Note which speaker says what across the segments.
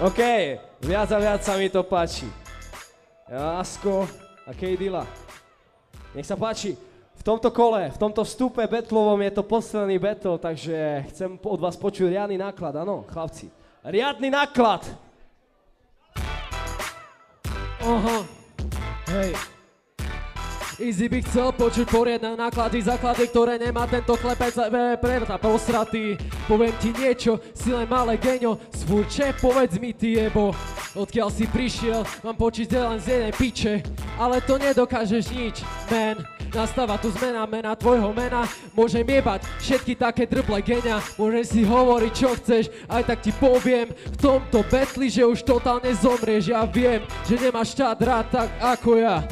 Speaker 1: OK, viac a viac sa mi to páči. Asko a K-Dilla. Nech sa páči. V tomto kole, v tomto vstupe battlovom je to posledný battle, takže chcem od vás počuť riadny náklad, áno, chlapci. Riadny náklad!
Speaker 2: Aha, hej. Easy by chcel počuť poriadne náklady, základy, ktoré nemá tento klepec prevta posratý. Poviem ti niečo, si len malé geňo, svoj šéf, povedz mi ty jebo. Odkiaľ si prišiel, mám počíť len z jednej piče, ale to nedokážeš nič, man. Nastáva tu zmena, mena tvojho mena. Môžem jebať všetky také drble geňa. Môžem si hovoriť čo chceš, aj tak ti poviem v tomto betli, že už totálne zomrieš. Ja viem, že nemáš štát rád tak ako ja.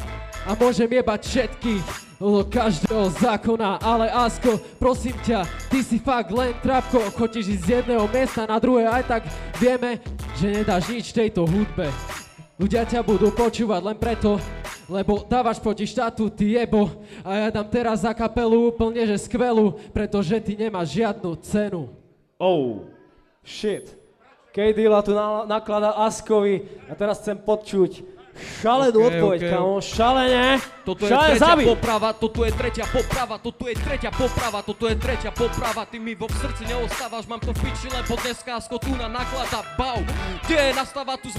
Speaker 2: A môžem jebať všetkých do každého zákona. Ale Asko, prosím ťa, ty si fakt len trapko. Chodíš ísť z jedného miesta na druhé, aj tak vieme, že nedáš nič tejto hudbe. Ľudia ťa budú počúvať len preto, lebo dávaš proti štátu, ty jebo. A ja dám teraz za kapelu úplne, že skvelú, pretože ty nemáš žiadnu cenu.
Speaker 1: Oh, shit. K-Dilla tu naklada Askovi a teraz chcem počuť šalenú odpoveď, kamo, šalene.
Speaker 3: Toto je tretia poprava, toto je tretia poprava, toto je tretia poprava, toto je tretia poprava. Ty mi vo srdci neostávaš, mám to v piči, lebo dneska Asko tu na naklada, bau. Kde nastáva tu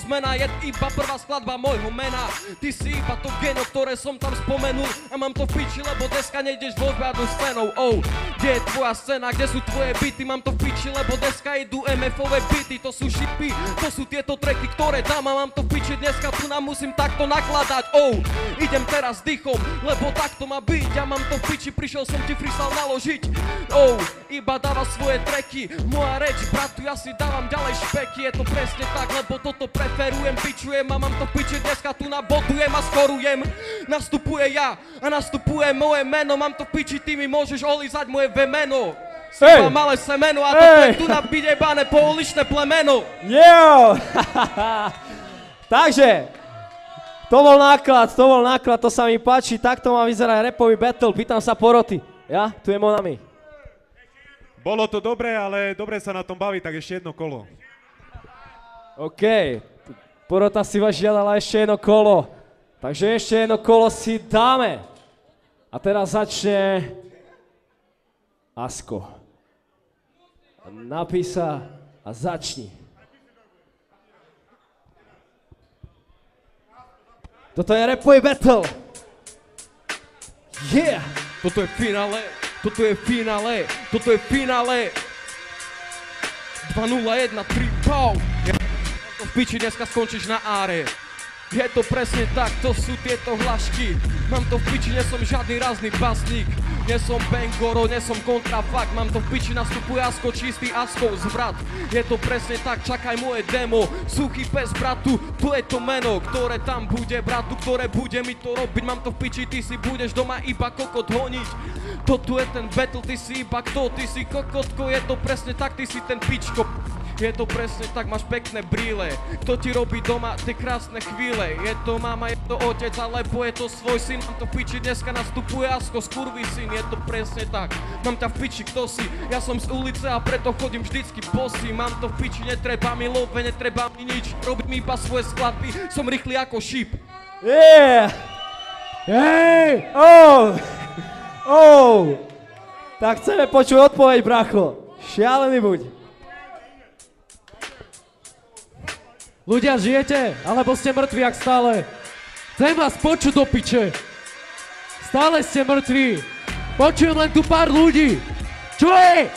Speaker 3: zmena, je iba prvá skladba môjho mena. Ty si iba to geno, ktoré som tam spomenul a mám to v piči, lebo dneska nejdeš vo žiadnu scénou, oh. Kde je tvoja scéna, kde sú tvoje byty, mám to v piči, lebo dneska idú MF-ové byty, to sú šipy, to sú tieto tracky, ktoré dám a mám to v piči, dneska tu nám musím takto nakladať, oh. Idem teraz dychom, lebo takto má byť. Ja mám to v piči, prišiel som ti freestyle naložiť. Oh, iba dáva svoje tracky. Moja reč, bratu, ja si dávam ďalej špeky. Je to presne tak, lebo toto preferujem, pičujem a mám to v piči, dneska tu nabodujem a skorujem. Nastupuje ja a nastupuje moje meno. Mám to v piči, ty mi môžeš olízať moje vemeno. Iba malé semeno a toto je tu na byť jebané pouličné plemeno.
Speaker 1: Yeah! Takže to bol náklad, to sa mi páči, takto má vyzerať rapový battle, pýtam sa poroty, ja, tu je Monami.
Speaker 4: Bolo to dobré, ale dobre sa na tom baví, tak ešte jedno kolo.
Speaker 1: OK, porota si vás žiadala ešte jedno kolo, takže ešte jedno kolo si dáme. A teraz začne Asko. Napí sa a začni. Toto je rapový battle. Yeah!
Speaker 3: Toto je finále, toto je finále, toto je finále. 2-0-1, 3, pau. V piči dneska skončíš na áre. Je to presne tak, to sú tieto hlášky. Mám to v piči, nie som žiadny rázny basník. Nie som Bengoro, nie som kontrafakt. Mám to v piči, nastupuje Asko, čistý Askov zvrat. Je to presne tak, čakaj moje demo. Suchý pes bratu, to je to meno, ktoré tam bude bratu, ktoré bude mi to robiť. Mám to v piči, ty si budeš doma iba kokot honiť. Toto je ten battle, ty si iba kto, ty si kokotko. Je to presne tak, ty si ten pičko. Je to presne tak, máš pekné brýle. Kto ti robí doma tie krásne chvíle? Je to mama, je to otec, alebo je to svoj syn. Mám to v piči, dneska nastupuje Asko, skurvý syn. Je to presne tak, mám ťa v piči, kto si? Ja som z ulice a preto chodím vždycky bosý. Mám to v piči, netreba mi love, netreba mi nič. Robím iba svoje skladby, som rýchly ako šíp.
Speaker 1: Yeah! Hej! Oh! Oh! Tak chceme počuť odpoveď, bracho. Šialený buď.
Speaker 2: Ľudia, žijete? Alebo ste mŕtvi, jak stále? Chcem vás počuť do piče. Stále ste mŕtvi. Počujem len tu pár ľudí. Čo je?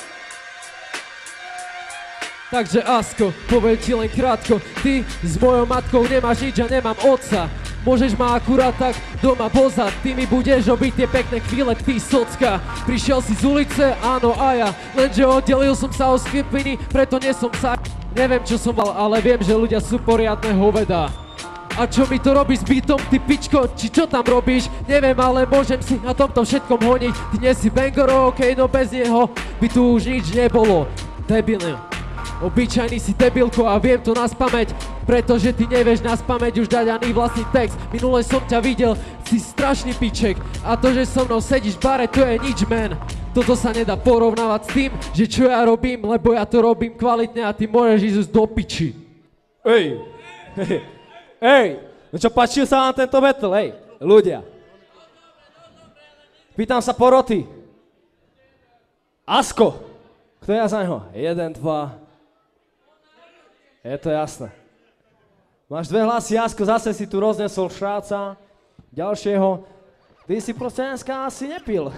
Speaker 2: Takže Asko, poviem ti len krátko. Ty s mojou matkou nemáš nič a nemám otca. Môžeš ma akurát tak doma bozať. Ty mi budeš robiť tie pekné chvíle, ty socka. Prišiel si z ulice, áno a ja. Lenže oddelil som sa od skupiny, preto nie som sa... Neviem, čo som mal, ale viem, že ľudia sú poriadne hovedá. A čo mi to robí s beatom, ty pičko, či čo tam robíš? Neviem, ale môžem si na tomto všetkom honiť. Ty nie si Bengoro, okej, no bez neho by tu už nič nebolo. Debilne. Obyčajný si debilko a viem to naspamäť, pretože ty nevieš naspamäť už dať ani vlastný text. Minule som ťa videl, si strašný piček a to, že so mnou sedíš v bare, to je nič, man. Toto sa nedá porovnávať s tým, že čo ja robím, lebo ja to robím kvalitne a ty môžeš ísť do piči.
Speaker 1: Ej, ej, no čo, páčil sa vám tento battle, ej, ľudia. Pýtam sa poroty. Asko, kto je za neho? 1, 2. Je to jasné. Máš 2 hlasy, Asko, zase si tu roznesol šráca. Ďalšieho. Ty si proste dneska asi nepil.